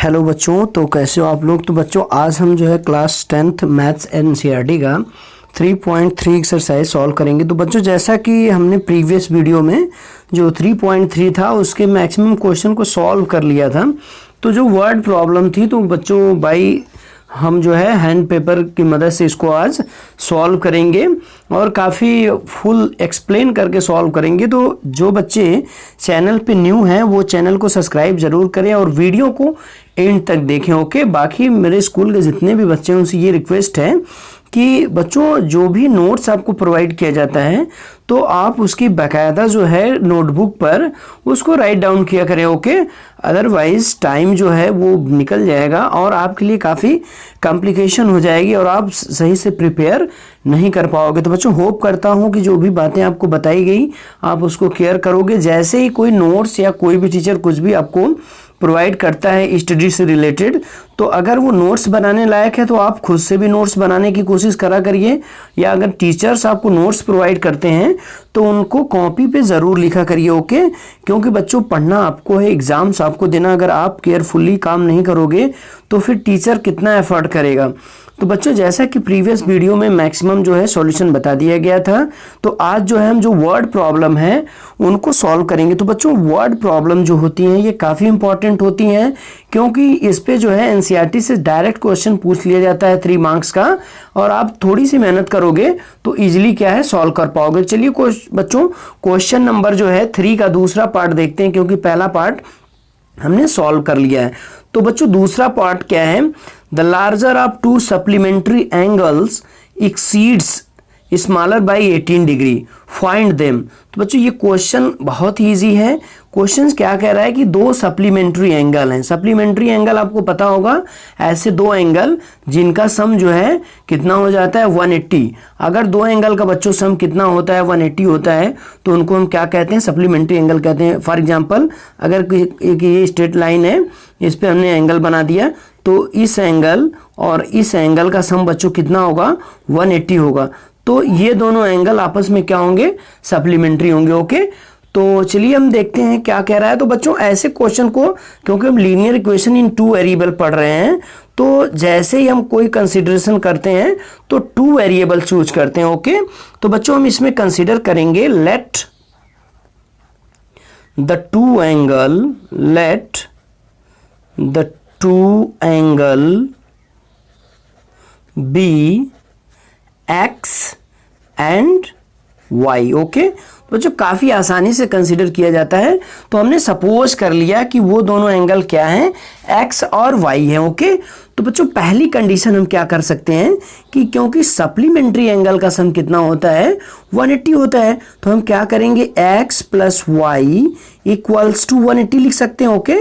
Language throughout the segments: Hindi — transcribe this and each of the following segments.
हेलो बच्चों, तो कैसे हो आप लोग। तो बच्चों आज हम जो है क्लास 10th मैथ्स एनसीईआरटी का 3.3 एक्सरसाइज सॉल्व करेंगे। तो बच्चों जैसा कि हमने प्रीवियस वीडियो में जो 3.3 था उसके मैक्सिमम क्वेश्चन को सॉल्व कर लिया था। तो जो वर्ड प्रॉब्लम थी तो बच्चों बाई हम जो है हैंड पेपर की मदद से इसको आज सॉल्व करेंगे और काफ़ी फुल एक्सप्लेन करके सॉल्व करेंगे। तो जो बच्चे चैनल पे न्यू हैं वो चैनल को सब्सक्राइब ज़रूर करें और वीडियो को एंड तक देखें। ओके, बाकी मेरे स्कूल के जितने भी बच्चे हैं उनसे ये रिक्वेस्ट है कि बच्चों जो भी नोट्स आपको प्रोवाइड किया जाता है तो आप उसकी बाकायदा जो है नोटबुक पर उसको राइट डाउन किया करें। ओके, अदरवाइज टाइम जो है वो निकल जाएगा और आपके लिए काफ़ी कॉम्प्लिकेशन हो जाएगी और आप सही से प्रिपेयर नहीं कर पाओगे। तो बच्चों होप करता हूँ कि जो भी बातें आपको बताई गई आप उसको केयर करोगे। जैसे ही कोई नोट्स या कोई भी टीचर कुछ भी आपको प्रोवाइड करता है स्टडी से रिलेटेड, तो अगर वो नोट्स बनाने लायक है तो आप खुद से भी नोट्स बनाने की कोशिश करा करिए, या अगर टीचर्स आपको नोट्स प्रोवाइड करते हैं तो उनको कॉपी पे ज़रूर लिखा करिए। ओके, क्योंकि बच्चों पढ़ना आपको है, एग्जाम्स आपको देना। अगर आप केयरफुली काम नहीं करोगे तो फिर टीचर कितना एफर्ट करेगा। तो बच्चों जैसा कि प्रीवियस वीडियो में मैक्सिमम जो है सॉल्यूशन बता दिया गया था, तो आज जो है हम जो वर्ड प्रॉब्लम है उनको सॉल्व करेंगे। तो बच्चों वर्ड प्रॉब्लम जो होती हैं ये काफ़ी इंपॉर्टेंट होती हैं, क्योंकि इस पे जो है एनसीईआरटी से डायरेक्ट क्वेश्चन पूछ लिया जाता है 3 मार्क्स का, और आप थोड़ी सी मेहनत करोगे तो इजीली क्या है सॉल्व कर पाओगे। चलिए बच्चों क्वेश्चन नंबर जो है 3 का दूसरा पार्ट देखते हैं, क्योंकि पहला पार्ट हमने सॉल्व कर लिया है। तो बच्चों दूसरा पार्ट क्या है, the larger of 2 supplementary angles exceeds smaller by 18 degree, find them. तो बच्चों ये क्वेश्चन बहुत ही ईजी है। क्वेश्चन क्या कह रहा है कि 2 सप्लीमेंट्री एंगल हैं। सप्लीमेंट्री एंगल आपको पता होगा, ऐसे 2 एंगल जिनका सम जो है कितना हो जाता है 180। अगर 2 एंगल का बच्चों सम कितना होता है 180 होता है तो उनको हम क्या कहते हैं, सप्लीमेंट्री एंगल कहते हैं। फॉर एग्जांपल अगर एक ये स्ट्रेट लाइन है, इस पे हमने एंगल बना दिया, तो इस एंगल और इस एंगल का सम बच्चों कितना होगा 180 होगा। तो ये दोनों एंगल आपस में क्या होंगे, सप्लीमेंट्री होंगे। ओके, तो चलिए हम देखते हैं क्या कह रहा है। तो बच्चों ऐसे क्वेश्चन को, क्योंकि हम लीनियर इक्वेशन इन 2 वेरिएबल पढ़ रहे हैं, तो जैसे ही हम कोई कंसीडरेशन करते हैं तो 2 वेरिएबल चूज करते हैं। ओके, तो बच्चों हम इसमें कंसीडर करेंगे let the two angle be X and Y. Okay, तो बच्चों काफ़ी आसानी से कंसीडर किया जाता है। तो हमने सपोज कर लिया कि वो दोनों एंगल क्या हैं, एक्स और वाई हैं। ओके, तो बच्चों पहली कंडीशन हम क्या कर सकते हैं कि क्योंकि सप्लीमेंट्री एंगल का सम कितना होता है 180 होता है, तो हम क्या करेंगे x plus Y equals to 180 लिख सकते हैं। ओके,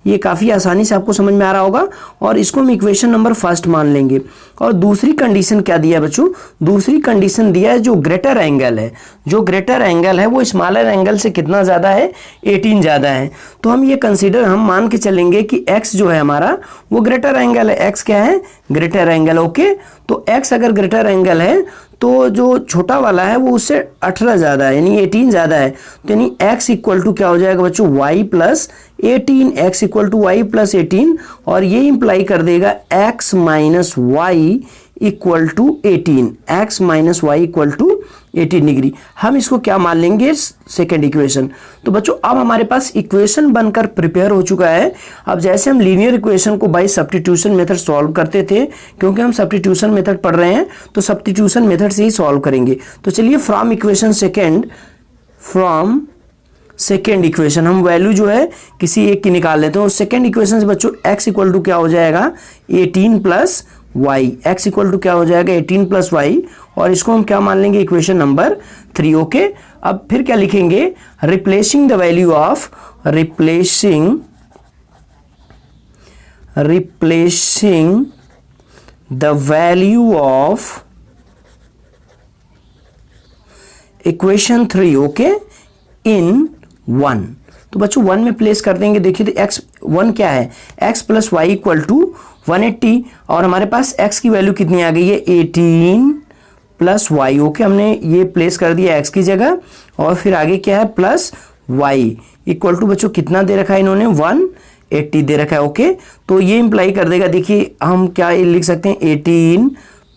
ये काफ़ी आसानी से आपको समझ में आ रहा होगा और इसको हम इक्वेशन नंबर फर्स्ट मान लेंगे। और दूसरी कंडीशन क्या दिया है बच्चों, दूसरी कंडीशन दिया है जो ग्रेटर एंगल है, जो ग्रेटर एंगल है वो स्मॉलर एंगल से कितना ज़्यादा है 18 ज़्यादा है। तो हम ये कंसीडर हम मान के चलेंगे कि x जो है हमारा वो ग्रेटर एंगल है। x क्या है, ग्रेटर एंगल। ओके, तो x अगर ग्रेटर एंगल है तो जो छोटा वाला है वो उससे 18 ज़्यादा है, यानी 18 ज़्यादा है। तो यानी x इक्वल टू क्या हो जाएगा बच्चों, y plus 18, x equal to Y plus 18, और ये इंप्लाई कर देगा x minus Y equal to 18, x minus Y equal to 18 degree. हम इसको क्या मान लेंगे, सेकेंड इक्वेशन। तो बच्चों अब हमारे पास इक्वेशन बनकर प्रिपेयर हो चुका है। अब जैसे हम लीनियर इक्वेशन को बाय सब्स्टिट्यूशन मेथड सॉल्व करते थे, क्योंकि हम सब्स्टिट्यूशन मेथड पढ़ रहे हैं तो सब्स्टिट्यूशन मेथड से ही सॉल्व करेंगे। तो चलिए फ्रॉम सेकेंड इक्वेशन हम वैल्यू जो है किसी एक की निकाल लेते हैं। सेकेंड इक्वेशन से बच्चों x इक्वल टू क्या हो जाएगा 18 plus Y, x equal to क्या हो जाएगा 18 प्लस वाई, और इसको हम क्या मान लेंगे इक्वेशन नंबर 3। ओके, अब फिर क्या लिखेंगे, replacing the value of replacing the value of equation 3 okay in 1। तो बच्चों 1 में प्लेस कर देंगे। देखिए तो x 1 क्या है, x plus Y equal to 180, और हमारे पास x की वैल्यू कितनी आ गई है 18 प्लस वाई। ओके, हमने ये प्लेस कर दिया x की जगह, और फिर आगे क्या है प्लस y इक्वल टू बच्चों कितना दे रखा है इन्होंने 80 दे रखा है। ओके, तो ये इंप्लाई कर देगा, देखिए हम क्या लिख सकते हैं 18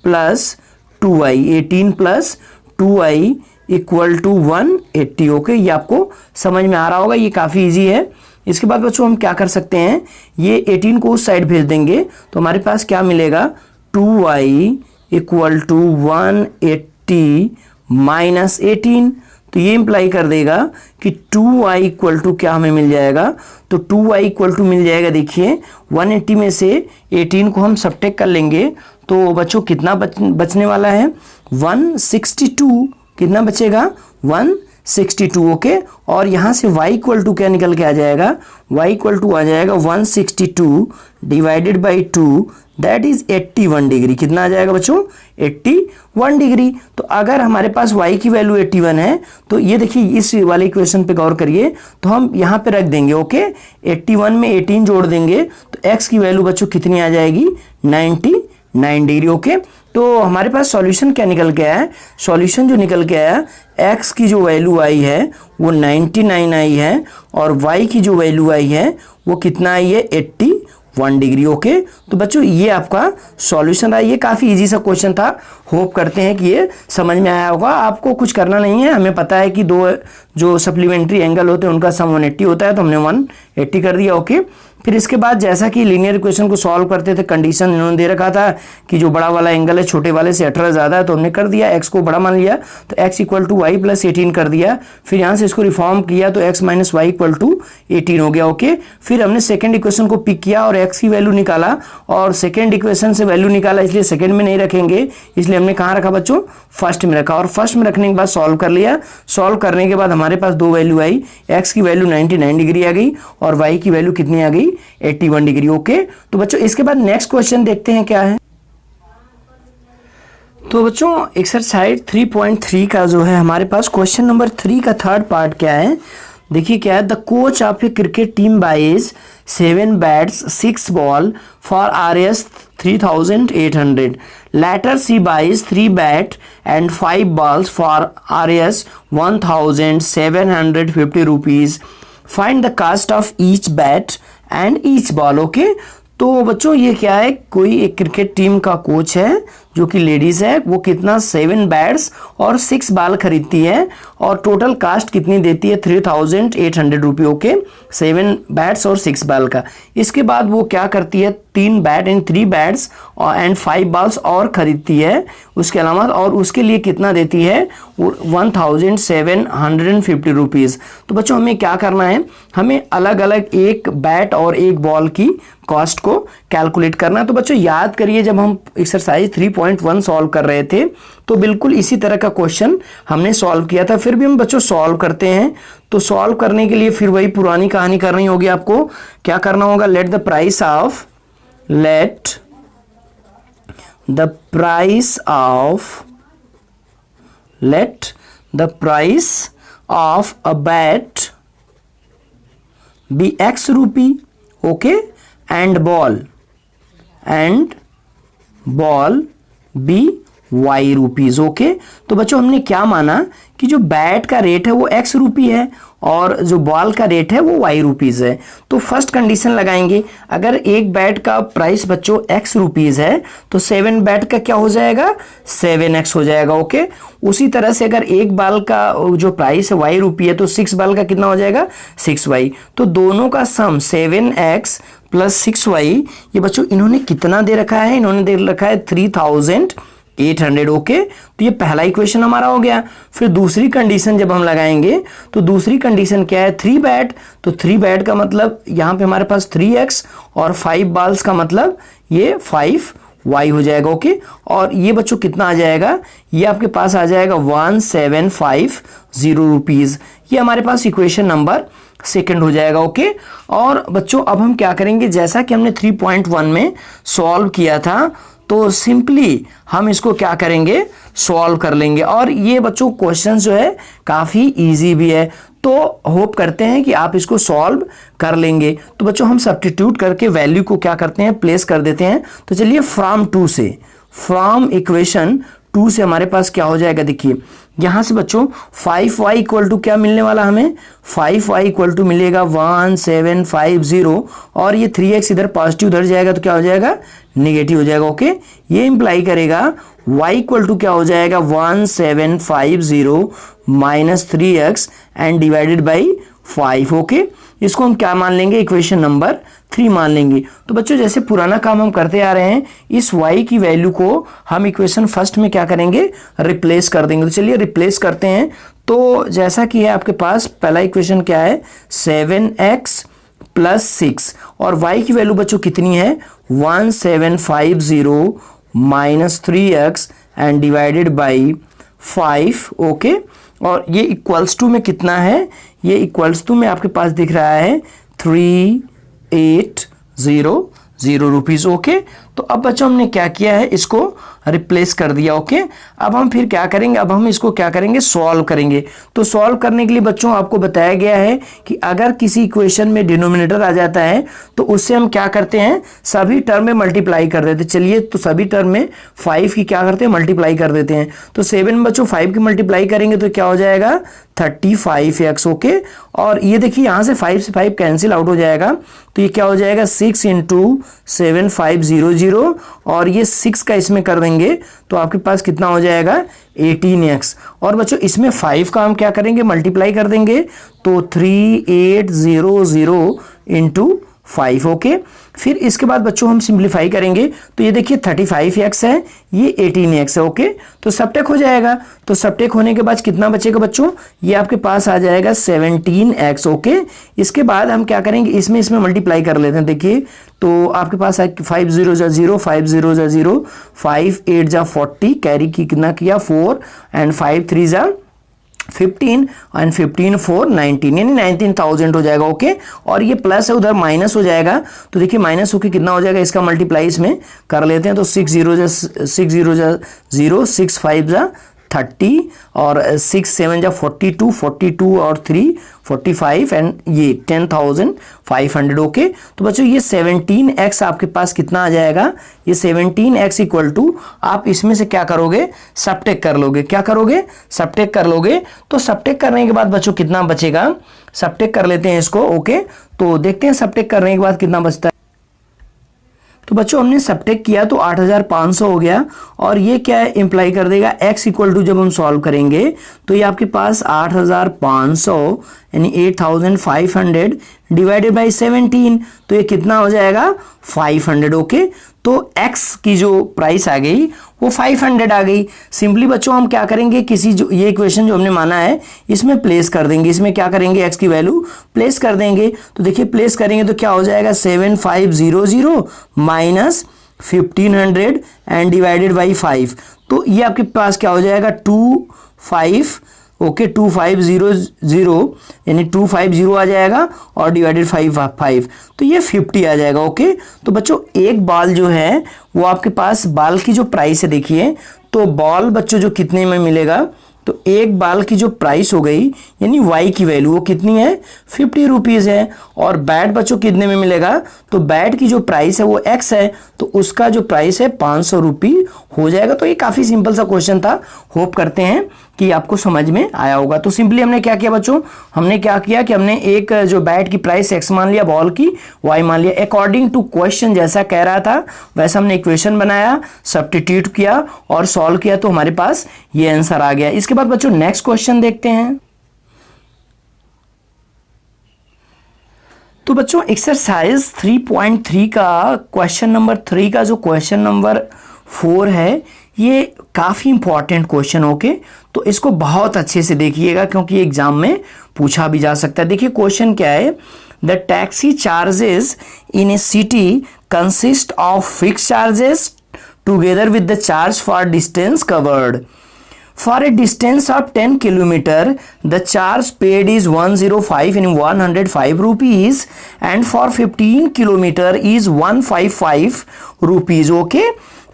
plus 2i, 18 plus 2i equal to 180। Okay, ये आपको समझ में आ रहा होगा, ये काफ़ी इजी है। इसके बाद बच्चों हम क्या कर सकते हैं, ये 18 को उस साइड भेज देंगे तो हमारे पास क्या मिलेगा 2i इक्वल टू 180 माइनस 18। तो ये इंप्लाई कर देगा कि 2i इक्वल टू क्या हमें मिल जाएगा, तो 2i इक्वल टू मिल जाएगा, देखिए 180 में से 18 को हम सबट्रैक्ट कर लेंगे तो बच्चों कितना बचने वाला है 162। कितना बचेगा 162। ओके, और यहाँ से y इक्वल टू क्या निकल के आ जाएगा, y इक्वल टू आ जाएगा 162 divided by 2, that is 81 degree. कितना आ जाएगा बच्चों 81 डिग्री। तो अगर हमारे पास y की वैल्यू 81 है तो ये देखिए इस वाले इक्वेशन पे गौर करिए, तो हम यहाँ पे रख देंगे। ओके, 81 में 18 जोड़ देंगे तो x की वैल्यू बच्चों कितनी आ जाएगी 99 डिग्री। ओके, तो हमारे पास सॉल्यूशन क्या निकल के आया है, सॉल्यूशन जो निकल के आया x की जो वैल्यू आई है वो 99 आई है और y की जो वैल्यू आई है वो कितना आई है 81 डिग्री। ओके, तो बच्चों ये आपका सॉल्यूशन रहा। ये काफ़ी इजी सा क्वेश्चन था, होप करते हैं कि ये समझ में आया होगा। आपको कुछ करना नहीं है, हमें पता है कि दो जो सप्लीमेंट्री एंगल होते हैं उनका सम 180 होता है, तो हमने 180 कर दिया। ओके, फिर इसके बाद जैसा कि लीनियर इक्वेशन को सॉल्व करते थे, कंडीशन इन्होंने दे रखा था कि जो बड़ा वाला एंगल है छोटे वाले से 18 ज़्यादा है, तो हमने कर दिया, x को बड़ा मान लिया तो x equal to Y plus 18 कर दिया। फिर यहाँ से इसको रिफॉर्म किया तो x minus Y equal to 18 हो गया। ओके, फिर हमने सेकेंड इक्वेशन को पिक किया और x की वैल्यू निकाला, और सेकेंड इक्वेशन से वैल्यू निकाला, इसलिए सेकेंड में नहीं रखेंगे, इसलिए हमने कहाँ रखा बच्चों फर्स्ट में रखा, और फर्स्ट में रखने के बाद सॉल्व कर लिया। सॉल्व करने के बाद हमारे पास दो वैल्यू आई, x की वैल्यू 99 डिग्री आ गई और y की वैल्यू कितनी आ गई 81 डिग्री। ओके, तो बच्चों इसके बाद नेक्स्ट क्वेश्चन देखते हैं क्या है। तो बच्चों एक्सरसाइज 3.3 का जो है हमारे पास क्वेश्चन नंबर 3 का थर्ड पार्ट क्या है, देखिए क्या है। The coach of a cricket team buys 7 bats 6 ball for RS 3800. Later she buys 3 bat and 5 balls for RS 1750 rupees. Find the cost of each bat and each ball. Okay, तो बच्चों ये क्या है, कोई एक क्रिकेट टीम का कोच है जो कि लेडीज है, वो कितना 7 बैट्स और 6 बॉल खरीदती है और टोटल कास्ट कितनी देती है 3800 रुपये। ओके, 7 बैट्स और 6 बॉल का। इसके बाद वो क्या करती है 3 bat and 3 bats and 5 balls और खरीदती है उसके अलावा, और उसके लिए कितना देती है 1750 रुपीज़। तो बच्चों हमें क्या करना है, हमें अलग अलग एक बैट और एक बॉल की कॉस्ट को कैलकुलेट करना है। तो बच्चों याद करिए जब हम एक्सरसाइज 3.1 सॉल्व कर रहे थे तो बिल्कुल इसी तरह का क्वेश्चन हमने सॉल्व किया था, फिर भी हम बच्चों सॉल्व करते हैं। तो सॉल्व करने के लिए फिर वही पुरानी कहानी करनी होगी, आपको क्या करना होगा, let the price of a bat be x rupee, okay, and ball be y rupees. Okay, तो बच्चों हमने क्या माना कि जो बैट का रेट है वो x रुपी है और जो बॉल का रेट है वो y रुपीज है। तो फर्स्ट कंडीशन लगाएंगे, अगर एक बैट का प्राइस बच्चों x रुपीज है तो 7 बैट का क्या हो जाएगा 7x हो जाएगा। ओके, उसी तरह से अगर एक बॉल का जो प्राइस है y रुपी है तो 6 बॉल का कितना हो जाएगा 6y। तो दोनों का सम 7x प्लस 6y, ये बच्चों इन्होंने कितना दे रखा है, इन्होंने दे रखा है 3800। ओके, तो ये पहला इक्वेशन हमारा हो गया। फिर दूसरी कंडीशन जब हम लगाएंगे तो दूसरी कंडीशन क्या है 3 बैट, तो 3 बैट का मतलब यहाँ पे हमारे पास 3x और 5 बॉल्स का मतलब ये 5y हो जाएगा। ओके, और ये बच्चों कितना आ जाएगा, ये आपके पास आ जाएगा 1750 रुपीज। ये हमारे पास इक्वेशन नंबर सेकंड हो जाएगा। ओके, और बच्चों अब हम क्या करेंगे, जैसा कि हमने 3.1 में सॉल्व किया था तो सिंपली हम इसको क्या करेंगे सॉल्व कर लेंगे। और ये बच्चों क्वेश्चन जो है काफ़ी इजी भी है, तो होप करते हैं कि आप इसको सॉल्व कर लेंगे। तो बच्चों हम सब्स्टिट्यूट करके वैल्यू को क्या करते हैं प्लेस कर देते हैं। तो चलिए फ्रॉम इक्वेशन 2 से हमारे पास क्या हो जाएगा, देखिए यहाँ से बच्चों 5y इक्वल टू क्या मिलने वाला हमें, 5y इक्वल टू मिलेगा 1750, और ये 3x इधर पॉजिटिव उधर जाएगा तो क्या हो जाएगा, नेगेटिव हो जाएगा। ओके, ये इंप्लाई करेगा y इक्वल टू क्या हो जाएगा 1750 minus 3x and divided by 5। Okay, इसको हम क्या मान लेंगे, इक्वेशन नंबर 3 मान लेंगे। तो बच्चों जैसे पुराना काम हम करते आ रहे हैं, इस y की वैल्यू को हम इक्वेशन फर्स्ट में क्या करेंगे, रिप्लेस कर देंगे। तो चलिए रिप्लेस करते हैं। तो जैसा कि है आपके पास पहला इक्वेशन क्या है 7x प्लस 6, और y की वैल्यू बच्चों कितनी है 1750 minus 3x and divided by 5। Okay, और ये इक्वल्स टू में कितना है, ये इक्वल्स टू में आपके पास दिख रहा है 3800 रुपीज़। ओके, तो अब बच्चों हमने क्या किया है, इसको रिप्लेस कर दिया। ओके, अब हम फिर क्या करेंगे, अब हम इसको क्या करेंगे, सॉल्व करेंगे। तो सॉल्व करने के लिए बच्चों आपको बताया गया है कि अगर किसी इक्वेशन में डिनोमिनेटर आ जाता है तो उससे हम क्या करते हैं, सभी टर्म में मल्टीप्लाई कर देते हैं। चलिए, तो सभी टर्म में 5 की क्या करते हैं, मल्टीप्लाई कर देते हैं। तो 7 में बच्चों 5 की मल्टीप्लाई करेंगे तो क्या हो जाएगा 35x। ओके, और ये देखिए यहाँ से 5 से 5 कैंसिल आउट हो जाएगा, तो ये क्या हो जाएगा 6 इंटू 7500, और ये 6 का इसमें कर देंगे तो आपके पास कितना हो जाएगा 18x। और बच्चों इसमें 5 का हम क्या करेंगे, मल्टीप्लाई कर देंगे, तो 3800 इंटू 5। ओके, फिर इसके बाद बच्चों हम सिंप्लीफाई करेंगे, तो ये देखिए 35x है, ये 18x है। ओके, तो सबटेक हो जाएगा, तो सबटेक होने के बाद कितना बचेगा बच्चों, ये आपके पास आ जाएगा 17x। ओके, इसके बाद हम क्या करेंगे, इसमें मल्टीप्लाई कर लेते हैं। देखिए, तो आपके पास 5 0 जा 0, 5 0 जा 0, 5 8 जा 40, कैरी कितना किया 4, एंड 5 3 जा 15, एंड 15 4 19, यानी 19,000 हो जाएगा। ओके, और ये प्लस है, उधर माइनस हो जाएगा, तो देखिए माइनस होके कितना हो जाएगा, इसका मल्टीप्लाई इसमें कर लेते हैं। तो 6 0 जा 0, 6 5 जा 30, और 6 7 जा 42, 42 और 3 45, एंड ये 10,500। ओके, तो बच्चों ये 17x आपके पास कितना आ जाएगा, ये 17x इक्वल टू, आप इसमें से क्या करोगे, सबटेक कर लोगे। क्या करोगे, सबटेक कर लोगे। तो सबटेक करने के बाद बच्चों कितना बचेगा, सबटेक कर लेते हैं इसको। ओके, तो देखते हैं सबटेक करने के बाद कितना बचता है। तो बच्चों हमने सबटेक किया तो 8500 हो गया, और ये क्या है, इंप्लाई कर देगा x इक्वल टू, जब हम सॉल्व करेंगे तो ये आपके पास 8500 यानी 8500 डिवाइडेड बाई 17, तो ये कितना हो जाएगा 500। ओके, तो x की जो प्राइस आ गई वो 500 आ गई। सिंपली बच्चों हम क्या करेंगे, किसी जो ये इक्वेशन जो हमने माना है इसमें प्लेस कर देंगे, इसमें क्या करेंगे x की वैल्यू प्लेस कर देंगे। तो देखिए प्लेस करेंगे तो क्या हो जाएगा 7500 माइनस 1500 एंड डिवाइडेड बाई 5, तो ये आपके पास क्या हो जाएगा 25। ओके, 2500 यानी 250 आ जाएगा, और डिवाइडेड 5, तो ये 50 आ जाएगा। ओके, तो बच्चों एक बॉल जो है वो आपके पास, बॉल की जो प्राइस है देखिए, तो बॉल बच्चों जो कितने में मिलेगा, तो एक बाल की जो प्राइस हो गई यानी y की वैल्यू वो कितनी है 50 रुपीज़ है, और बैट बच्चों कितने में मिलेगा, तो बैट की जो प्राइस है वो x है, तो उसका जो प्राइस है 500 रुपये हो जाएगा। तो ये काफ़ी सिंपल सा क्वेश्चन था, होप करते हैं कि आपको समझ में आया होगा। तो सिंपली हमने क्या किया बच्चों, हमने क्या किया कि हमने एक जो बैट की प्राइस x मान लिया, बॉल की y मान लिया, अकॉर्डिंग टू क्वेश्चन जैसा कह रहा था वैसा हमने इक्वेशन बनाया, सब्स्टिट्यूट किया और सॉल्व किया, तो हमारे पास ये आंसर आ गया। इसके बाद बच्चों नेक्स्ट क्वेश्चन देखते हैं। तो बच्चों एक्सरसाइज 3.3 का क्वेश्चन नंबर 3 का जो क्वेश्चन नंबर 4 है, ये काफ़ी इंपॉर्टेंट क्वेश्चन। ओके, तो इसको बहुत अच्छे से देखिएगा क्योंकि एग्जाम में पूछा भी जा सकता है। देखिए क्वेश्चन क्या है, the taxi charges in A city consist of fix charges together with the charge for distance covered. For a distance of 10 kilometer, the charge paid is 105 in 105 rupees, and for 15 kilometer is 155 rupees. Okay,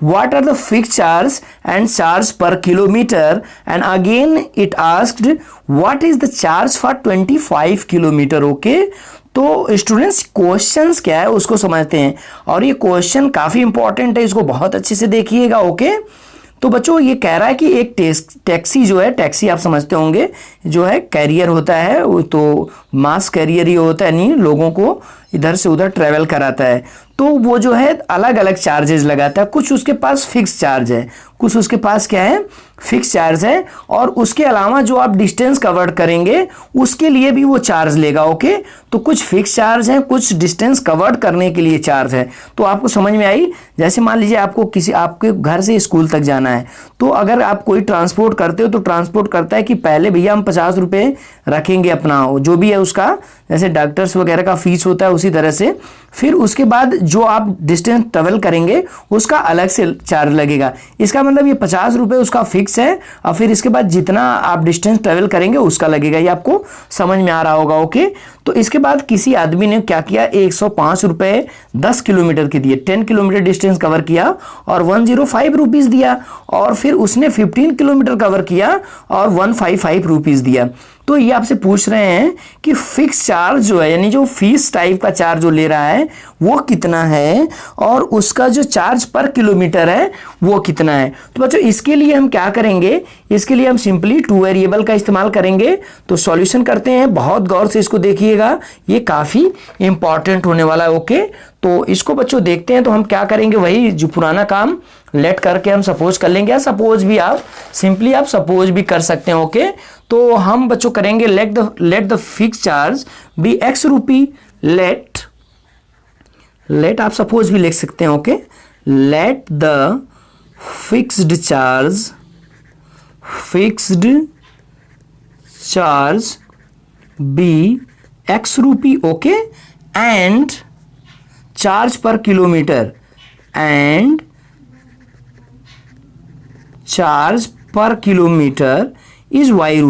what are the fixed charge and charge per kilometer? And again it asked what is the charge for 25 kilometer. Okay, तो स्टूडेंट्स क्वेश्चंस क्या है उसको समझते हैं, और ये क्वेश्चन काफ़ी इंपॉर्टेंट है, इसको बहुत अच्छे से देखिएगा। ओके, तो बच्चों ये कह रहा है कि एक टैक्सी जो है, टैक्सी आप समझते होंगे जो है कैरियर होता है, वो तो मास कैरियर ही होता है, नहीं लोगों को इधर से उधर ट्रेवल कराता है। तो वो जो है अलग अलग चार्जेस लगाता है, कुछ उसके पास फिक्स चार्ज है, कुछ उसके पास क्या है फिक्स चार्ज है, और उसके अलावा जो आप डिस्टेंस कवर करेंगे उसके लिए भी वो चार्ज लेगा। ओके, तो कुछ फिक्स चार्ज है, कुछ डिस्टेंस कवर करने के लिए चार्ज है। तो आपको समझ में आई? जैसे मान लीजिए आपको आपके घर से स्कूल तक जाना है, तो अगर आप कोई ट्रांसपोर्ट करते हो तो ट्रांसपोर्ट करता है कि पहले भैया हम 50 रुपये रखेंगे अपना जो भी है उसका, जैसे डॉक्टर्स वगैरह का फीस होता है उसी तरह से, फिर उसके बाद जो आप डिस्टेंस ट्रेवल करेंगे उसका अलग से चार्ज लगेगा। इसका मतलब ये 50 रुपये उसका फिक्स है, और फिर इसके बाद जितना आप डिस्टेंस ट्रेवल करेंगे उसका लगेगा। ये आपको समझ में आ रहा होगा। ओके, तो इसके बाद किसी आदमी ने क्या किया, 105 रुपये 10 किलोमीटर के दिए, 10 किलोमीटर डिस्टेंस कवर किया और 105 रुपीज़ दिया, और फिर उसने 15 किलोमीटर कवर किया और 155 रुपीज़ दिया। तो ये आपसे पूछ रहे हैं कि फिक्स चार्ज जो है, यानी जो फीस टाइप का चार्ज जो ले रहा है वो कितना है, और उसका जो चार्ज पर किलोमीटर है वो कितना है। तो बच्चों इसके लिए हम क्या करेंगे, इसके लिए हम सिंपली टू वेरिएबल का इस्तेमाल करेंगे। तो सॉल्यूशन करते हैं, बहुत गौर से इसको देखिएगा, ये काफ़ी इंपॉर्टेंट होने वाला है। ओके, तो इसको बच्चों देखते हैं। तो हम क्या करेंगे, वही जो पुराना काम लेट करके हम सपोज कर लेंगे, या सपोज भी आप सिंपली आप सपोज भी कर सकते हैं। ओके, तो हम बच्चों करेंगे let the fix charge be x rupee, let आप सपोज भी लिख सकते हैं। Okay, let the fixed charge be x rupee. Okay, and charge पर किलोमीटर, एंड चार्ज पर kilometre is y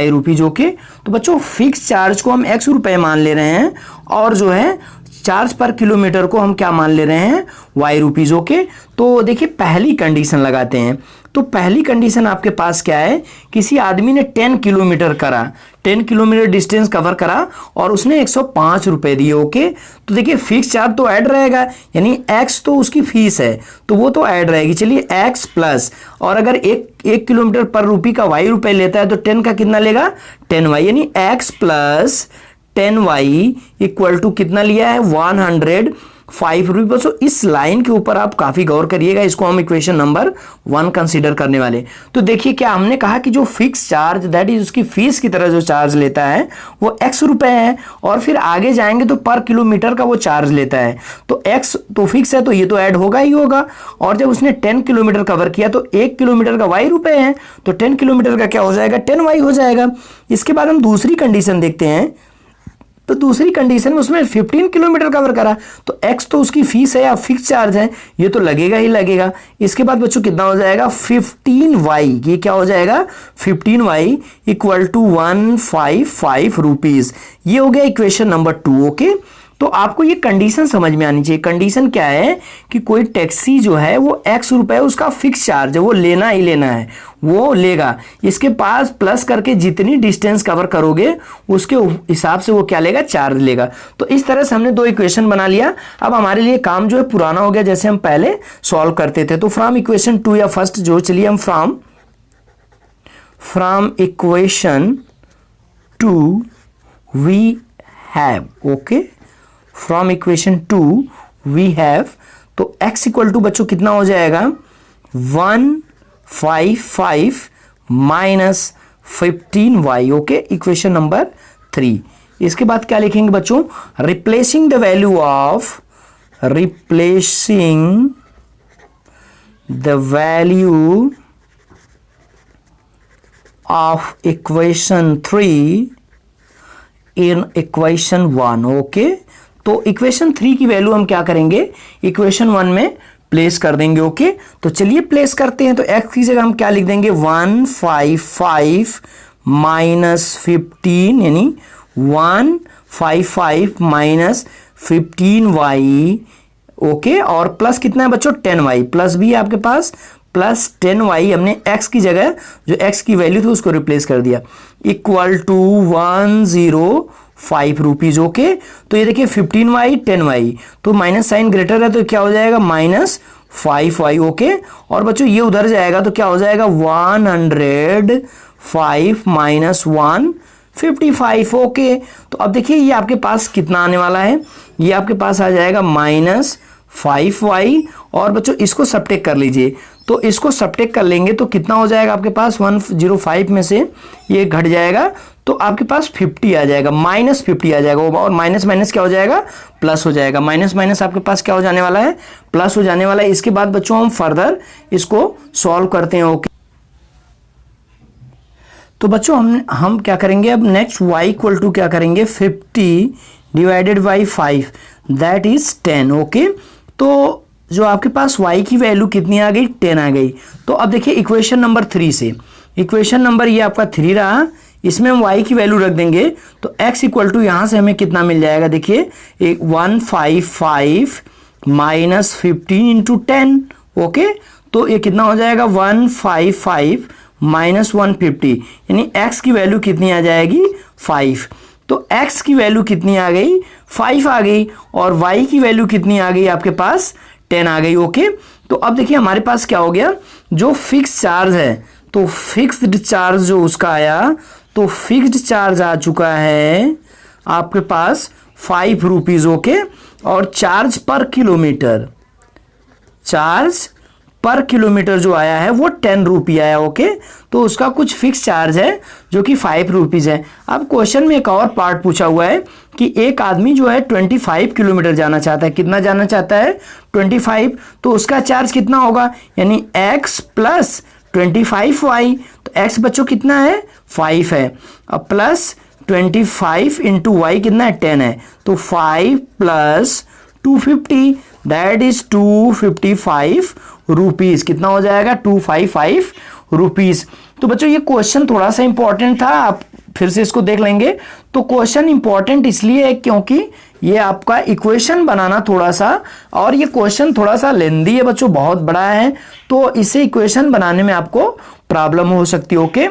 rupees. Okay, तो बच्चों फिक्स चार्ज को हम x रुपए मान ले रहे हैं, और जो है चार्ज पर किलोमीटर को हम क्या मान ले रहे हैं, y रुपीज। ओके, तो देखिए पहली कंडीशन लगाते हैं। तो पहली कंडीशन आपके पास क्या है, किसी आदमी ने 10 किलोमीटर करा, 10 किलोमीटर डिस्टेंस कवर करा और उसने 105 रुपए दिए। ओके, तो देखिए फिक्स चार्ज तो ऐड रहेगा, यानी x तो उसकी फीस है तो वो तो ऐड रहेगी। चलिए x प्लस, और अगर एक किलोमीटर पर रुपी का y रुपए लेता है तो 10 का कितना लेगा, 10y, यानी x plus 10y equal to कितना लिया है, 105 रुपये। तो इस लाइन के ऊपर आप काफी गौर करिएगा, इसको हम इक्वेशन नंबर 1 कंसीडर करने वाले। तो देखिए क्या हमने कहा कि जो फिक्स चार्ज दैट इज उसकी फीस की तरह जो चार्ज लेता है वो x रुपए है, और फिर आगे जाएंगे तो पर किलोमीटर का वो चार्ज लेता है। तो x तो फिक्स है तो ये तो ऐड होगा ही होगा, और जब उसने 10 किलोमीटर कवर किया तो 1 किलोमीटर का y रुपए है, तो 10 किलोमीटर का क्या हो जाएगा, 10y हो जाएगा। इसके बाद हम दूसरी कंडीशन देखते हैं। तो दूसरी कंडीशन में उसमें 15 किलोमीटर कवर करा, तो x तो उसकी फीस है या फिक्स चार्ज है, ये तो लगेगा ही लगेगा। इसके बाद बच्चों कितना हो जाएगा, 15y, ये क्या हो जाएगा, 15y इक्वल टू 155 रुपीज। ये हो गया इक्वेशन नंबर 2। ओके, तो आपको ये कंडीशन समझ में आनी चाहिए। कंडीशन क्या है कि कोई टैक्सी जो है वो x रुपए उसका फिक्स चार्ज है, वो लेना ही लेना है, वो लेगा। इसके पास प्लस करके जितनी डिस्टेंस कवर करोगे उसके हिसाब से वो क्या लेगा, चार्ज लेगा। तो इस तरह से हमने दो इक्वेशन बना लिया। अब हमारे लिए काम जो है पुराना हो गया, जैसे हम पहले सॉल्व करते थे। तो फ्रॉम इक्वेशन 2 या फर्स्ट जो, चलिए हम from equation 2 we have, okay, from equation 2 we have, तो x इक्वल टू बच्चों कितना हो जाएगा, 155 minus 15y। Okay, equation number 3। इसके बाद क्या लिखेंगे बच्चों, replacing the value of equation 3 in equation 1। Okay, तो इक्वेशन 3 की वैल्यू हम क्या करेंगे, इक्वेशन 1 में प्लेस कर देंगे। ओके, तो चलिए प्लेस करते हैं। तो x की जगह हम क्या लिख देंगे, 155 माइनस 15, यानी 155 माइनस 15y। ओके, और प्लस कितना है बच्चों, 10y, प्लस भी है आपके पास, प्लस 10y हमने x की जगह जो x की वैल्यू थी उसको रिप्लेस कर दिया, इक्वल टू 105 रुपीज। ओके, तो ये देखिए 15y 10y, तो माइनस साइन ग्रेटर है तो क्या हो जाएगा, माइनस 5y ओके। और बच्चों ये उधर जाएगा तो क्या हो जाएगा 105 माइनस 155 ओके। तो अब देखिए ये आपके पास कितना आने वाला है, ये आपके पास आ जाएगा -5y। और बच्चों इसको सबट्रैक्ट कर लीजिए, तो इसको सबट्रैक्ट कर लेंगे तो कितना हो जाएगा आपके पास 105 में से ये घट जाएगा तो आपके पास 50 आ जाएगा, -50 आ जाएगा। और माइनस माइनस क्या हो जाएगा, प्लस हो जाएगा। माइनस माइनस आपके पास क्या हो जाने वाला है, प्लस हो जाने वाला है। इसके बाद बच्चों हम फर्दर इसको सॉल्व करते हैं ओके। तो बच्चों हम क्या करेंगे अब नेक्स्ट, y इक्वल टू क्या करेंगे 50 divided by 5 that is 10 okay. तो जो आपके पास y की वैल्यू कितनी आ गई 10 आ गई। तो अब देखिए इक्वेशन नंबर 3 से, इक्वेशन नंबर ये आपका 3 रहा, इसमें हम y की वैल्यू रख देंगे तो x इक्वल टू यहाँ से हमें कितना मिल जाएगा, देखिए 155 माइनस 15 इंटू 10 ओके। तो ये कितना हो जाएगा 155 माइनस 150, यानी x की वैल्यू कितनी आ जाएगी 5। तो x की वैल्यू कितनी आ गई 5 आ गई, और y की वैल्यू कितनी आ गई आपके पास 10 आ गई ओके। तो अब देखिए हमारे पास क्या हो गया, जो फिक्स चार्ज है तो फिक्स्ड चार्ज जो उसका आया, तो फिक्स्ड चार्ज आ चुका है आपके पास 5 रुपीज ओके। और चार्ज पर किलोमीटर, चार्ज पर किलोमीटर जो आया है वो 10 रुपये आया ओके। तो उसका कुछ फिक्स चार्ज है जो कि 5 रुपीज़ है। अब क्वेश्चन में एक और पार्ट पूछा हुआ है कि एक आदमी जो है 25 किलोमीटर जाना चाहता है, कितना जाना चाहता है 25, तो उसका चार्ज कितना होगा, यानी x प्लस 25y। तो x बच्चों कितना है 5 है, अब प्लस 25 इंटू वाई कितना है 10 है, तो 5 प्लस 250 दैट इज 255 रुपीज। कितना हो जाएगा 255 रुपीज। तो बच्चों ये क्वेश्चन थोड़ा सा इंपॉर्टेंट था, आप फिर से इसको देख लेंगे। तो क्वेश्चन इंपॉर्टेंट इसलिए है क्योंकि ये आपका इक्वेशन बनाना थोड़ा सा, और ये क्वेश्चन थोड़ा सा लेंदी है बच्चों, बहुत बड़ा है, तो इसे इक्वेशन बनाने में आपको प्रॉब्लम हो सकती है ओके।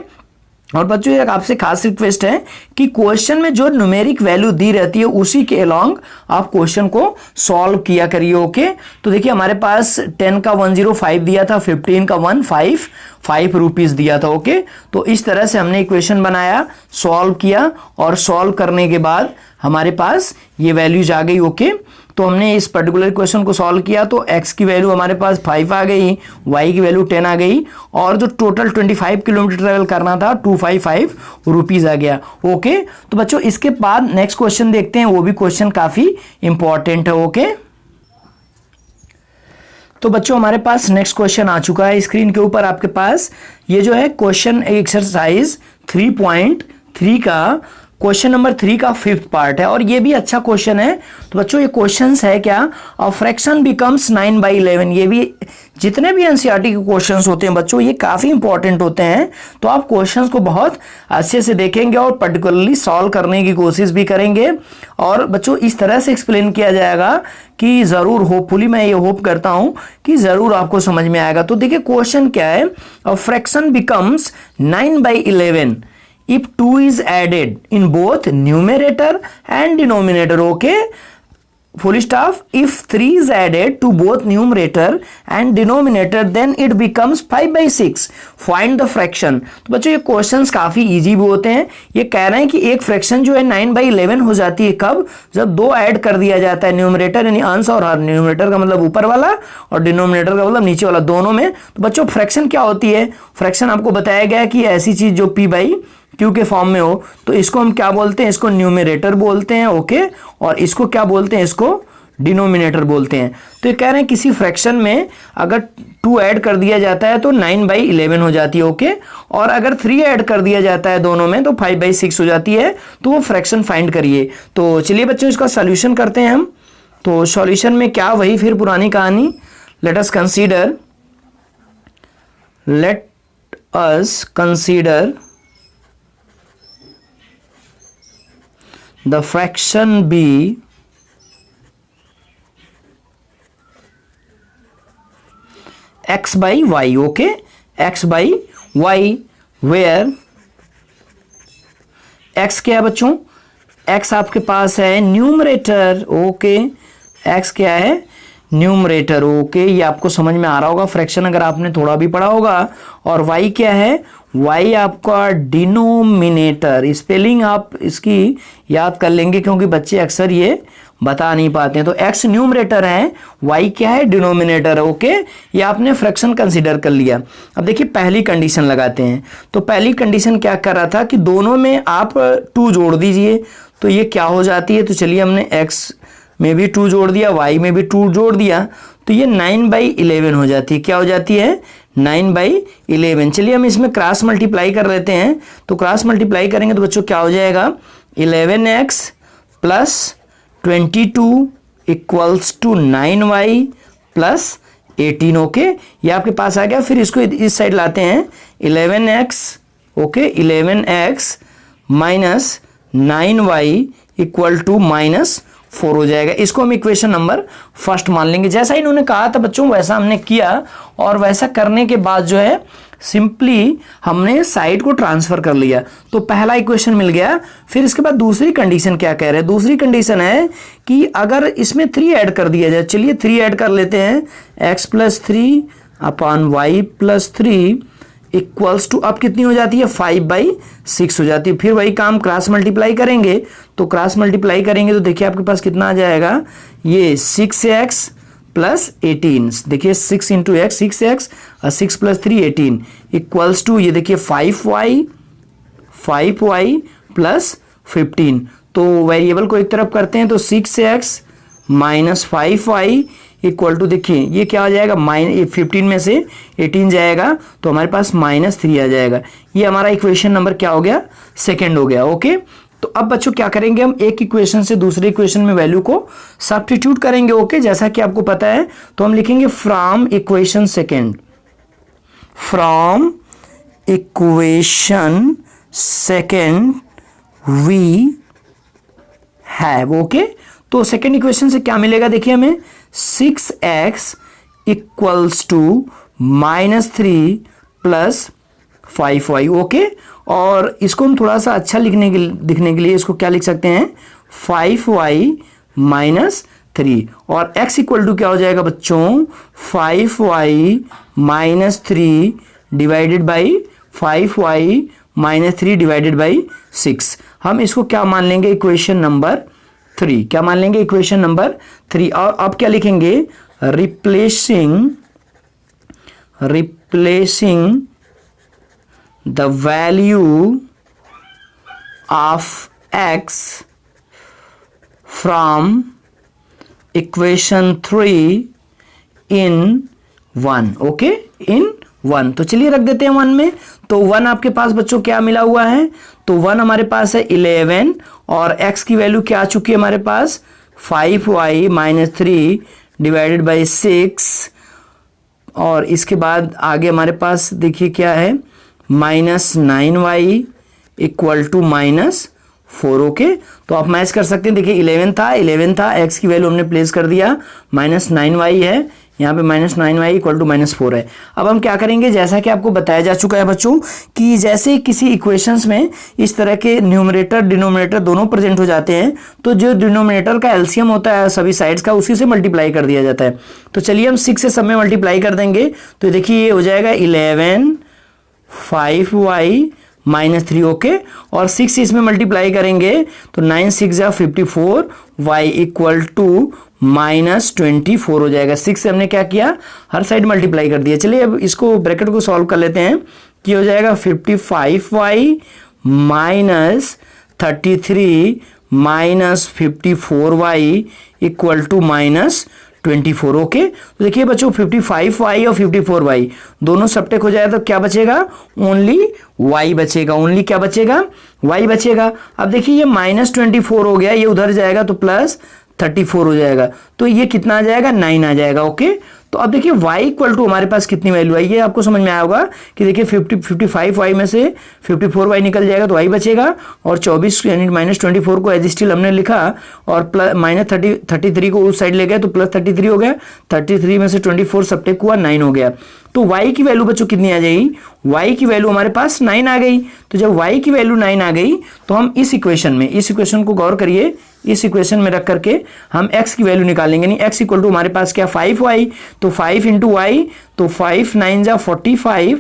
और बच्चों एक आपसे खास रिक्वेस्ट है कि क्वेश्चन में जो न्यूमेरिक वैल्यू दी रहती है उसी के अलोंग आप क्वेश्चन को सॉल्व किया करिए ओके। तो देखिए हमारे पास 10 का 105 दिया था, 15 का 155 रुपीज दिया था ओके। तो इस तरह से हमने इक्वेशन बनाया, सॉल्व किया, और सॉल्व करने के बाद हमारे पास ये वैल्यूज आ गई ओके। तो हमने इस पर्टिकुलर क्वेश्चन को सॉल्व किया तो x की वैल्यू हमारे पास 5 आ गई, y की वैल्यू 10 आ गई, और जो टोटल 25 किलोमीटर ट्रेवल करना था 255 रुपीज आ गया ओके। तो बच्चों इसके बाद नेक्स्ट क्वेश्चन देखते हैं, वो भी क्वेश्चन काफी इंपॉर्टेंट है ओके। तो बच्चों हमारे पास नेक्स्ट क्वेश्चन आ चुका है स्क्रीन के ऊपर आपके पास। ये जो है क्वेश्चन एक्सरसाइज 3.3 का क्वेश्चन नंबर 3 का 5th पार्ट है, और ये भी अच्छा क्वेश्चन है। तो बच्चों ये क्वेश्चंस है क्या, अ फ्रैक्शन बिकम्स 9/11। ये भी जितने भी एनसीईआरटी के क्वेश्चंस होते हैं बच्चों ये काफी इंपॉर्टेंट होते हैं, तो आप क्वेश्चंस को बहुत अच्छे से देखेंगे और पर्टिकुलरली सॉल्व करने की कोशिश भी करेंगे। और बच्चों इस तरह से एक्सप्लेन किया जाएगा कि जरूर, होपफुली मैं ये होप करता हूं कि जरूर आपको समझ में आएगा। तो देखिए क्वेश्चन क्या है, a fraction becomes 9/11 if 2 is added in both numerator and denominator okay, full stop, if 3 is added to both numerator and denominator then it becomes 5/6, find the fraction। तो बच्चों ये क्वेश्चंस काफी इजी भी होते हैं। ये कह रहे हैं कि एक फ्रैक्शन जो है 9/11 हो जाती है कब, जब 2 ऐड कर दिया जाता है, न्यूमरेटर यानी अंश और हर, न्यूमरेटर का मतलब ऊपर वाला और डिनोमिनेटर का मतलब नीचे वाला, दोनों में। तो बच्चों फ्रैक्शन क्या होती है, फ्रैक्शन आपको बताया गया है कि ऐसी चीज जो p/q के फॉर्म में हो तो इसको हम क्या बोलते हैं, इसको न्यूमरेटर बोलते हैं ओके, और इसको क्या बोलते हैं, इसको डिनोमिनेटर बोलते हैं। तो ये कह रहे हैं किसी फ्रैक्शन में अगर 2 ऐड कर दिया जाता है तो 9/11 हो जाती है ओके, और अगर 3 ऐड कर दिया जाता है दोनों में तो 5/6 हो जाती है। तो वो फ्रैक्शन फाइंड करिए। तो चलिए बच्चों इसका सॉल्यूशन करते हैं हम। तो सॉल्यूशन में क्या, वही फिर पुरानी कहानी, let us consider the fraction b x by y okay, x by y where x क्या है बच्चों, x आपके पास है न्यूमरेटर ओके, x क्या है न्यूमरेटर। ओके, ये आपको समझ में आ रहा होगा फ्रैक्शन अगर आपने थोड़ा भी पढ़ा होगा। और y क्या है, y आपका डिनोमिनेटर। स्पेलिंग आप इसकी याद कर लेंगे क्योंकि बच्चे अक्सर ये बता नहीं पाते हैं। तो x न्यूमरेटर है, y क्या है, डिनोमिनेटर है। ओके, ये आपने फ्रैक्शन कंसीडर कर लिया। अब देखिए पहली कंडीशन लगाते हैं। तो पहली कंडीशन क्या कर रहा था कि दोनों में आप 2 जोड़ दीजिए, तो ये क्या हो जाती है। तो चलिए हमने x में भी 2 जोड़ दिया, y में भी 2 जोड़ दिया, तो ये 9/11 हो जाती है। क्या हो जाती है, 9/11। चलिए हम इसमें क्रॉस मल्टीप्लाई कर लेते हैं। तो क्रॉस मल्टीप्लाई करेंगे तो बच्चों क्या हो जाएगा, 11x plus 22 equals to 9y plus 18। Okay, ये आपके पास आ गया। फिर इसको इस साइड लाते हैं, 11x, okay, 11x minus 9y equal to -4 हो जाएगा। इसको हम इक्वेशन नंबर फर्स्ट मान लेंगे। जैसा इन्होंने कहा था बच्चों वैसा हमने किया, और वैसा करने के बाद जो है सिंपली हमने साइड को ट्रांसफर कर लिया। तो पहला इक्वेशन मिल गया। फिर इसके बाद दूसरी कंडीशन क्या कह रहे हैं, दूसरी कंडीशन है कि अगर इसमें 3 ऐड कर दिया जाए। चलिए 3 ऐड कर लेते हैं, x plus 3 upon y plus 3 equals to, अब कितनी हो जाती है, 5/6 हो जाती है। फिर वही काम क्रॉस मल्टीप्लाई करेंगे। तो क्रॉस मल्टीप्लाई करेंगे तो देखिए आपके पास कितना आ जाएगा, ये 6x प्लस 18। देखिए 6 इंटू एक्स 6x और 6 प्लस 3 18 इक्वल्स टू, ये देखिए 5y प्लस 15। तो वेरिएबल को एक तरफ करते हैं तो 6x minus 5y equal to, देखिए ये क्या हो जाएगा, 15 में से 18 जाएगा तो हमारे पास -3 आ जाएगा। ये हमारा इक्वेशन नंबर क्या हो गया, सेकेंड हो गया। ओके, तो अब बच्चों क्या करेंगे, हम एक इक्वेशन से दूसरे इक्वेशन में वैल्यू को सब्स्टिट्यूट करेंगे। ओके, जैसा कि आपको पता है तो हम लिखेंगे from equation second, from equation second we have. Okay, तो सेकेंड इक्वेशन से क्या मिलेगा, देखिए हमें 6x equals to -3 plus 5y। Okay, और इसको हम थोड़ा सा अच्छा दिखने के लिए इसको क्या लिख सकते हैं, 5y माइनस 3। और x इक्वल टू क्या हो जाएगा बच्चों, 5y minus 3 divided by 5y minus 3 divided by 6। हम इसको क्या मान लेंगे, इक्वेशन नंबर 3। क्या मान लेंगे, इक्वेशन नंबर 3। और अब क्या लिखेंगे, replacing the value of x from equation 3 in 1। Okay, in 1। तो चलिए रख देते हैं 1 में। तो 1 आपके पास बच्चों क्या मिला हुआ है, तो 1 हमारे पास है 11, और x की वैल्यू क्या आ चुकी है हमारे पास, 5y माइनस 3 डिवाइडेड बाई 6। और इसके बाद आगे हमारे पास देखिए क्या है, -9y इक्वल टू -4। ओके, तो आप मैच कर सकते हैं। देखिए 11 था, x की वैल्यू हमने प्लेस कर दिया, -9y है, यहाँ पे -9y इक्वल टू -4 है। अब हम क्या करेंगे, जैसा कि आपको बताया जा चुका है बच्चों कि जैसे किसी इक्वेशंस में इस तरह के न्यूमरेटर डिनोमिनेटर दोनों प्रेजेंट हो जाते हैं, तो जो डिनोमिनेटर का एलसीएम होता है सभी साइड्स का, उसी से मल्टीप्लाई कर दिया जाता है। तो चलिए हम 6 से सब में मल्टीप्लाई कर देंगे। तो देखिए ये हो जाएगा 11 5y माइनस 3। ओके, और 6 इसमें मल्टीप्लाई करेंगे तो 9 6 54, y इक्वल टू -24 हो जाएगा। 6 से हमने क्या किया, हर साइड मल्टीप्लाई कर दिया। चलिए अब इसको ब्रैकेट को सॉल्व कर लेते हैं कि हो जाएगा 55y minus 33 minus 54y equal to -24। Okay, तो देखिए बच्चों 55y और 54y दोनों सबटेक हो जाए तो क्या बचेगा, ओनली y बचेगा। ओनली क्या बचेगा, y बचेगा। अब देखिए ये -24 हो गया, ये उधर जाएगा तो +34 हो जाएगा, तो ये कितना आ जाएगा, 9 आ जाएगा। ओके, तो अब देखिए y इक्वल टू हमारे पास कितनी वैल्यू आई, ये आपको समझ में आया होगा कि देखिए 55y में से 54y निकल जाएगा तो y बचेगा, और 24 यानी -24 को एज स्टिल हमने लिखा, और -33 को उस साइड ले गए तो +33 हो गया। 33 में से 24 सबटेक हुआ, 9 हो गया। तो y की वैल्यू बच्चों कितनी आ जाएगी, y की वैल्यू हमारे पास 9 आ गई। तो जब y की वैल्यू 9 आ गई तो हम इस इक्वेशन को गौर करिए, इस इक्वेशन में रख करके हम x की वैल्यू निकालेंगे। नहीं, x इक्वल टू हमारे पास क्या 5y, तो 5 इंटू वाई, तो 5 9 जा 45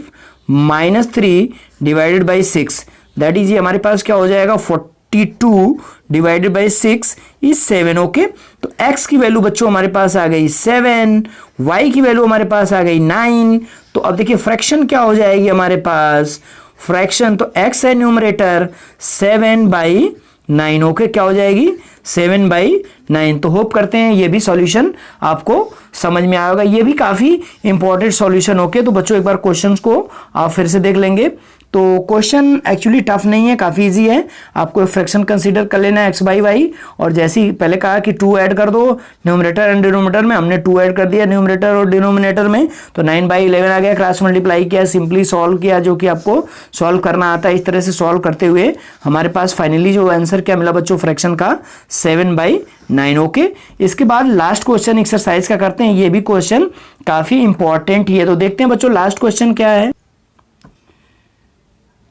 minus 3 divided by 6, that is हमारे पास क्या हो जाएगा 42 डिवाइडेड बाई 6 इज 7। ओके, तो x की वैल्यू बच्चों हमारे पास आ गई 7, y की वैल्यू हमारे पास आ गई 9। तो अब देखिए फ्रैक्शन क्या हो जाएगी हमारे पास, फ्रैक्शन तो x है न्यूमरेटर 7/9। ओके, क्या हो जाएगी 7/9। तो होप करते हैं ये भी सॉल्यूशन आपको समझ में आएगा, ये भी काफी इंपॉर्टेंट सॉल्यूशन। ओके, तो बच्चों एक बार क्वेश्चंस को आप फिर से देख लेंगे। तो क्वेश्चन एक्चुअली टफ नहीं है, काफी इजी है। आपको फ्रैक्शन कंसीडर कर लेना है x बाई वाई, और जैसे ही पहले कहा कि 2 ऐड कर दो न्यूमरेटर एंड डिनोमिनेटर में, हमने 2 ऐड कर दिया न्यूमरेटर और डिनोमिनेटर में, तो 9/11 आ गया। क्रॉस मल्टीप्लाई किया, सिंपली सॉल्व किया, जो कि आपको सॉल्व करना आता है। इस तरह से सॉल्व करते हुए हमारे पास फाइनली जो आंसर क्या मिला बच्चों फ्रैक्शन का 7/9। ओके, इसके बाद लास्ट क्वेश्चन एक्सरसाइज का करते हैं, ये भी क्वेश्चन काफी इंपॉर्टेंट ही है। तो देखते हैं बच्चों लास्ट क्वेश्चन क्या है।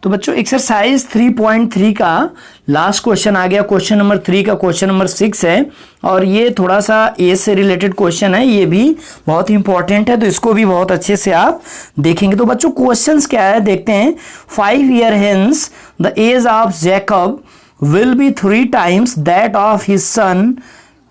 तो बच्चों एक्सरसाइज 3.3 का लास्ट क्वेश्चन आ गया। क्वेश्चन नंबर 3 का क्वेश्चन नंबर 6 है, और ये थोड़ा सा एज से रिलेटेड क्वेश्चन है, ये भी बहुत इंपॉर्टेंट है, तो इसको भी बहुत अच्छे से आप देखेंगे। तो बच्चों क्वेश्चंस क्या है देखते हैं। 5 years hence the age of Jacob will be 3 times that of his son,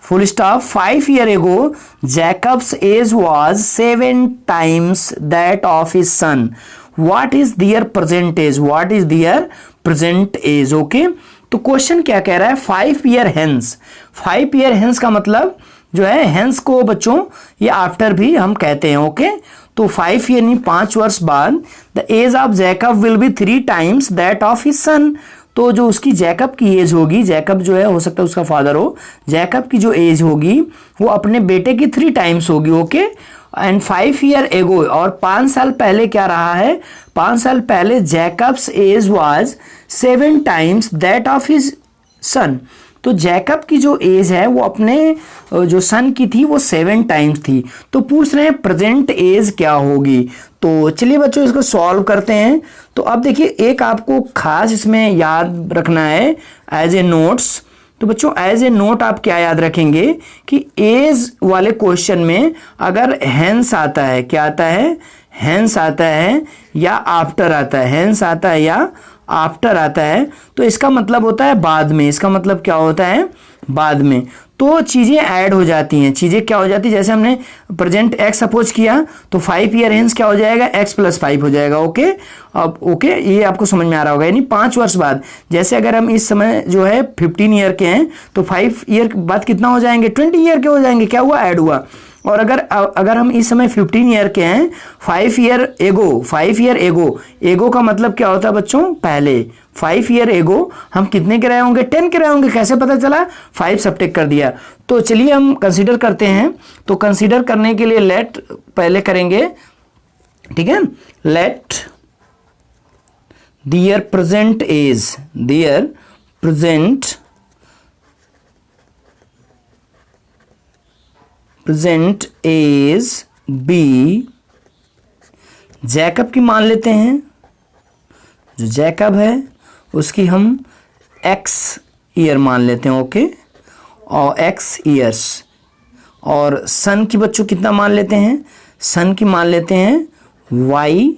full stop. 5 years ago Jacob's age was 7 times that of his son. What is their present age? What is their present age? Okay, तो क्वेश्चन क्या कह रहा है 5 years hence। 5 years hence का मतलब जो है hence को बच्चों ये आफ्टर भी हम कहते हैं। ओके, तो 5 years नहीं 5 वर्ष बाद the age of Jacob will be 3 times that of his son। तो जो उसकी जैकब की एज होगी, जैकब जो है हो सकता है उसका फादर हो, जैकब की जो एज होगी वो अपने बेटे की 3 टाइम्स होगी। ओके, एंड 5 years ago, और 5 साल पहले क्या रहा है, 5 साल पहले Jacob's age was 7 times that of his son. तो जैकब की जो एज है वो अपने जो सन की थी वो 7 टाइम्स थी। तो पूछ रहे हैं प्रेजेंट एज क्या होगी। तो चलिए बच्चों इसको सॉल्व करते हैं। तो अब देखिए एक आपको खास इसमें याद रखना है एज ए नोट्स। तो बच्चों एज ए नोट आप क्या याद रखेंगे कि एज वाले क्वेश्चन में अगर हेंस आता है, क्या आता है, हेंस आता है या आफ्टर आता है, हेंस आता है या आफ्टर आता है, तो इसका मतलब होता है बाद में। इसका मतलब क्या होता है, बाद में। तो चीज़ें ऐड हो जाती हैं, चीज़ें क्या हो जाती है, जैसे हमने प्रेजेंट एक्स सपोज किया तो 5 years हेंस क्या हो जाएगा, x + 5 हो जाएगा। ओके, अब ओके ये आपको समझ में आ रहा होगा। यानी 5 वर्ष बाद, जैसे अगर हम इस समय जो है 15 year के हैं तो 5 year बाद कितना हो जाएंगे, 20 year के हो जाएंगे। क्या हुआ, ऐड हुआ। और अगर हम इस समय 15 year के हैं, 5 years ago, एगो का मतलब क्या होता है बच्चों, पहले। 5 years ago हम कितने के रहे होंगे, 10 के रहे होंगे। कैसे पता चला, 5 सब्ट्रैक्ट कर दिया। तो चलिए हम कंसीडर करते हैं। तो कंसीडर करने के लिए लेट पहले करेंगे, ठीक है। Let their present age, their present age be, Jacob की मान लेते हैं, जो जैकब है उसकी हम x ईयर मान लेते हैं। ओके, और x ईयर्स, और सन की बच्चों कितना मान लेते हैं, सन की मान लेते हैं y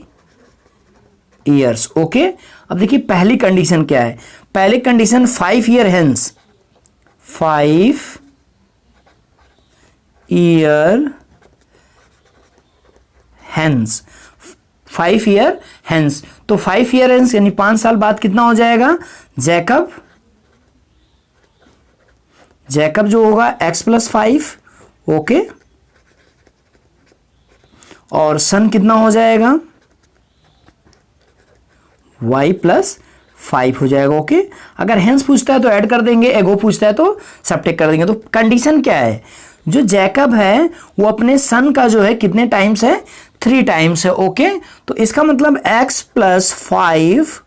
ईयर्स। ओके, अब देखिए पहली कंडीशन क्या है, पहली condition 5 years hence, 5 years hence, 5 years hence. तो 5 years हेंस यानी 5 साल बाद कितना हो जाएगा, जैकब जो होगा x + 5। ओके, और सन कितना हो जाएगा, y + 5 हो जाएगा। ओके, अगर हेंस पूछता है तो ऐड कर देंगे, एगो पूछता है तो सब्ट्रैक्ट कर देंगे। तो कंडीशन क्या है, जो जैकब है वो अपने सन का जो है कितने टाइम्स है, 3 टाइम्स है। ओके, तो इसका मतलब x + 5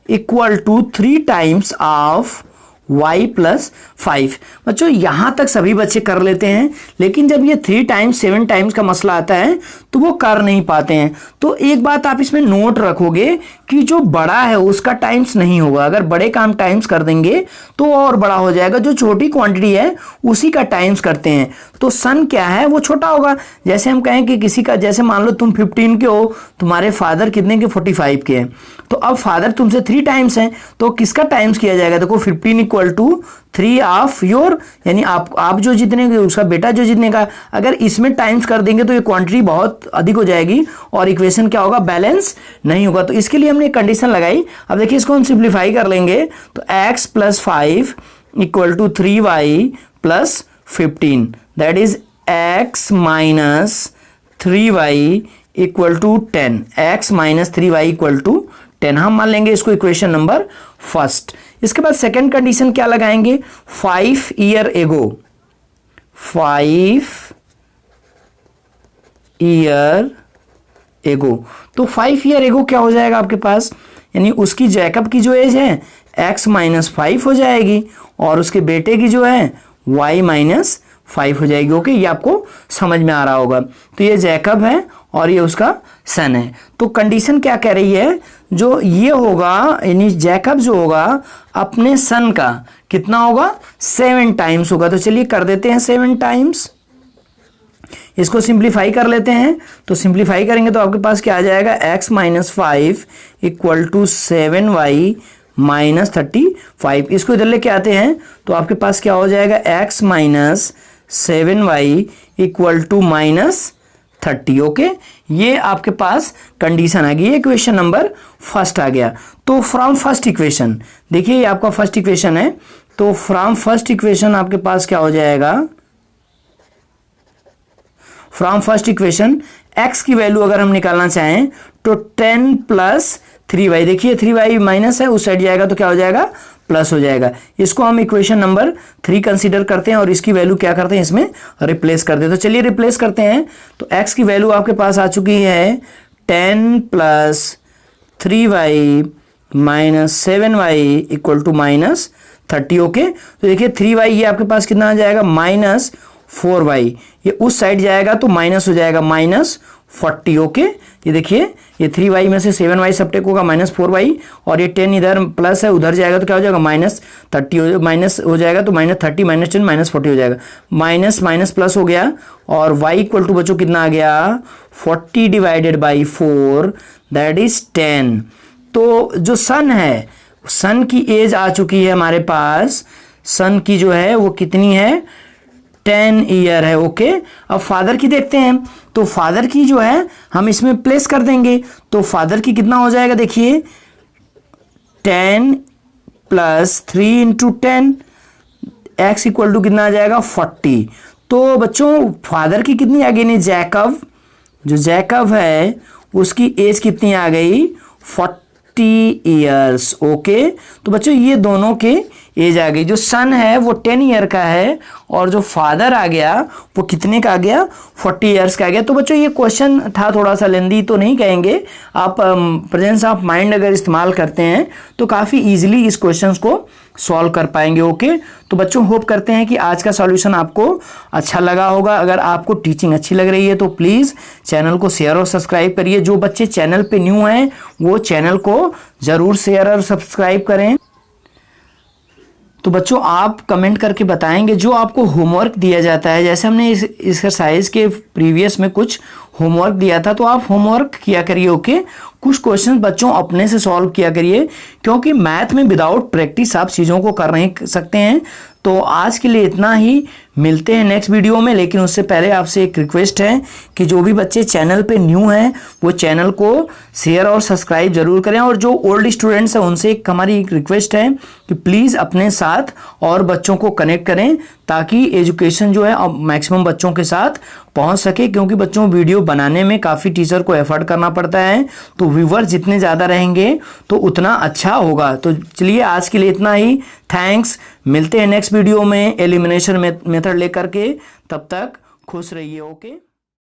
= 3 times of y plus 5। बच्चों यहाँ तक सभी बच्चे कर लेते हैं, लेकिन जब ये 3 टाइम्स 7 टाइम्स का मसला आता है तो वो कर नहीं पाते हैं। तो एक बात आप इसमें नोट रखोगे कि जो बड़ा है उसका टाइम्स नहीं होगा। अगर बड़े काम टाइम्स कर देंगे तो और बड़ा हो जाएगा, जो छोटी क्वांटिटी है उसी का टाइम्स करते हैं। तो सन क्या है, वो छोटा होगा। जैसे हम कहें कि किसी का, जैसे मान लो तुम 15 के हो, तुम्हारे फादर कितने के, 45 के हैं, तो अब फादर तुमसे 3 टाइम्स हैं, तो किसका टाइम्स किया जाएगा? देखो 15 इक्वल टू 3 ऑफ योर, यानी आप जो जितने उसका बेटा जो जितने का। अगर इसमें टाइम्स कर देंगे तो ये क्वांटिटी बहुत अधिक हो जाएगी और इक्वेशन क्या होगा, बैलेंस नहीं होगा। तो इसके लिए हमने एक कंडीशन लगाई। अब देखिए इसको हम सिंप्लीफाई कर लेंगे तो x plus 5 equal to 3y plus 15, that is x minus 3y equal to 10। x minus 3y equal to 10 हम मान लेंगे इसको इक्वेशन नंबर फर्स्ट। इसके बाद सेकंड कंडीशन क्या लगाएंगे, 5 ईयर एगो, 5 ईयर एगो। तो 5 ईयर एगो क्या हो जाएगा आपके पास, यानी उसकी जैकब की जो एज है x माइनस 5 हो जाएगी और उसके बेटे की जो है y माइनस 5 हो जाएगी। ओके, ये आपको समझ में आ रहा होगा। तो ये जैकब है और ये उसका सन है। तो कंडीशन क्या कह रही है, जो ये होगा यानी जैकब जो होगा अपने सन का कितना होगा, 7 टाइम्स होगा। तो चलिए कर देते हैं 7 टाइम्स, इसको सिंप्लीफाई कर लेते हैं। तो सिंप्लीफाई करेंगे तो आपके पास क्या आ जाएगा, x minus 5 equal to 7y minus 35। इसको इधर लेके आते हैं तो आपके पास क्या हो जाएगा, x minus 7y equal to minus 30। Okay, ये आपके पास कंडीशन आ गई, ये इक्वेशन नंबर फर्स्ट आ गया। तो फ्रॉम फर्स्ट इक्वेशन, देखिए ये आपका फर्स्ट इक्वेशन है, तो फ्रॉम फर्स्ट इक्वेशन आपके पास क्या हो जाएगा, फ्रॉम फर्स्ट इक्वेशन x की वैल्यू अगर हम निकालना चाहें तो 10 प्लस 3y, देखिए 3y माइनस है, उस साइड जाएगा तो क्या हो जाएगा, प्लस हो जाएगा। इसको हम इक्वेशन नंबर 3 कंसीडर करते हैं और इसकी वैल्यू क्या करते हैं, इसमें रिप्लेस कर देते हैं। तो चलिए रिप्लेस करते हैं। तो x की वैल्यू आपके पास आ चुकी है 10 plus 3y minus 7y equal to minus 30। Okay, तो देखिए 3y ये आपके पास कितना आ जाएगा, माइनस 4y, ये उस साइड जाएगा तो माइनस हो जाएगा माइनस 40। ओके, ये देखिए ये 3y में से 7y सबटेक होगा माइनस 4y और ये 10 इधर प्लस है, उधर जाएगा तो क्या हो जाएगा, माइनस 30 माइनस हो जाएगा तो माइनस 30 माइनस 10 माइनस 40 हो जाएगा। माइनस माइनस प्लस हो गया और y इक्वल टू बच्चों कितना आ गया, 40 डिवाइडेड बाई 4 दैट इज 10। तो जो सन है, सन की एज आ चुकी है हमारे पास, सन की जो है वो कितनी है, 10 ईयर है। ओके, अब फादर की देखते हैं। तो फादर की जो है हम इसमें प्लेस कर देंगे, तो फादर की कितना हो जाएगा, देखिए 10 plus 3 into 10, X equal to कितना आ जाएगा, 40। तो बच्चों फादर की कितनी आ गई, नहीं जैकब, जो जैकब है उसकी एज कितनी आ गई, 40 ईयर्स। ओके, तो बच्चों ये दोनों के एज आ गई। जो सन है वो 10 ईयर का है और जो फादर आ गया वो कितने का आ गया, 40 ईयर्स का आ गया। तो बच्चों ये क्वेश्चन था थोड़ा सा लेंदी तो नहीं कहेंगे, आप प्रेजेंस ऑफ माइंड अगर इस्तेमाल करते हैं तो काफ़ी इजीली इस क्वेश्चंस को सॉल्व कर पाएंगे। ओके, तो बच्चों होप करते हैं कि आज का सॉल्यूशन आपको अच्छा लगा होगा। अगर आपको टीचिंग अच्छी लग रही है तो प्लीज़ चैनल को शेयर और सब्सक्राइब करिए। जो बच्चे चैनल पे न्यू हैं वो चैनल को ज़रूर शेयर और सब्सक्राइब करें। तो बच्चों आप कमेंट करके बताएंगे जो आपको होमवर्क दिया जाता है, जैसे हमने इस एक्सरसाइज के प्रीवियस में कुछ होमवर्क दिया था तो आप होमवर्क किया करिए। ओके, कुछ क्वेश्चन बच्चों अपने से सॉल्व किया करिए, क्योंकि मैथ में विदाउट प्रैक्टिस आप चीज़ों को कर नहीं सकते हैं। तो आज के लिए इतना ही, मिलते हैं नेक्स्ट वीडियो में। लेकिन उससे पहले आपसे एक रिक्वेस्ट है कि जो भी बच्चे चैनल पे न्यू हैं वो चैनल को शेयर और सब्सक्राइब जरूर करें, और जो ओल्ड स्टूडेंट्स हैं उनसे हमारी एक रिक्वेस्ट है कि प्लीज़ अपने साथ और बच्चों को कनेक्ट करें ताकि एजुकेशन जो है अब मैक्सिमम बच्चों के साथ पहुंच सके, क्योंकि बच्चों वीडियो बनाने में काफ़ी टीचर को एफर्ट करना पड़ता है। तो व्यूअर जितने ज़्यादा रहेंगे तो उतना अच्छा होगा। तो चलिए आज के लिए इतना ही, थैंक्स। मिलते हैं नेक्स्ट वीडियो में एलिमिनेशन मेथड लेकर के, तब तक खुश रहिए। ओके।